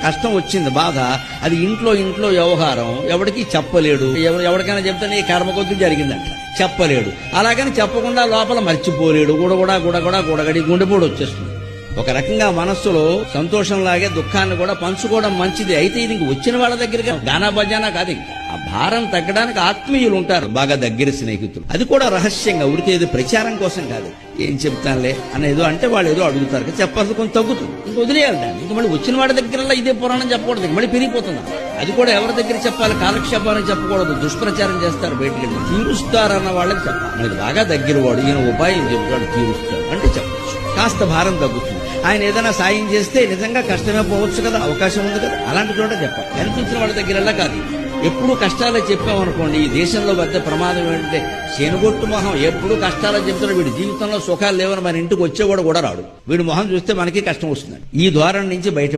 కష్టం వచ్చింది బాధ, అది ఇంట్లో వ్యవహారం, ఎవరికి చెప్పలేడు. ఎవరికైనా చెప్తే నీ కర్మ కొద్ది జరిగిందంట, చెప్పలేడు. అలాగని చెప్పకుండా లోపల మర్చిపోలేడు. గుడగడి గుండెపోటు వచ్చేస్తుంది. ఒక రకంగా మనస్సులో సంతోషంలాగే దుఃఖాన్ని కూడా పంచుకోవడం మంచిది. అయితే ఇది వచ్చిన వాళ్ళ దగ్గరగా గానా బజానా కాదు. ఆ భారం తగ్గడానికి ఆత్మీయులు ఉంటారు, బాగా దగ్గర స్నేహితులు. అది కూడా రహస్యంగా, ఉరికేది ప్రచారం కోసం కాదు. ఏం చెప్తానులే అనేదో అంటే వాళ్ళు ఏదో అడుగుతారు, చెప్పాల్సి కొంచెం తగ్గుతుంది. ఇంక వదిలేయాలి దాన్ని. ఇంక మళ్ళీ వచ్చిన వాడి దగ్గర ఇదే పురాణం చెప్పకూడదు, మళ్ళీ పెరిగిపోతుంది. అది కూడా ఎవరి దగ్గర చెప్పాలి, కాలక్షేపానికి చెప్పకూడదు. దుష్ప్రచారం చేస్తారు, బయటికి వెళ్ళి తీరుస్తారన్న వాళ్ళకి చెప్పాలి. మీరు బాగా దగ్గర వాడు, ఈయన ఉపాయం చెప్తాడు, తీరుస్తాడు అంటే చెప్పచ్చు, కాస్త భారం తగ్గుతుంది. ఆయన ఏదైనా సాయం చేస్తే నిజంగా కష్టమే పోవచ్చు కదా, అవకాశం ఉంది కదా, అలాంటి చోట చెప్పాలి. కనిపించిన వాళ్ళ దగ్గరలా కాదు. ఎప్పుడు కష్టాలే చెప్పామనుకోండి, ఈ దేశంలో పెద్ద ప్రమాదం ఏంటంటే శనుగొట్టు మొహం ఎప్పుడు కష్టాలే చెప్తాడు. వీడి జీవితంలో సుఖాలు లేవని మన ఇంటికి వచ్చేవాడు కూడా రాడు. వీడి మొహం చూస్తే మనకి కష్టం వస్తుంది. ఈ ద్వారం నుంచి బయట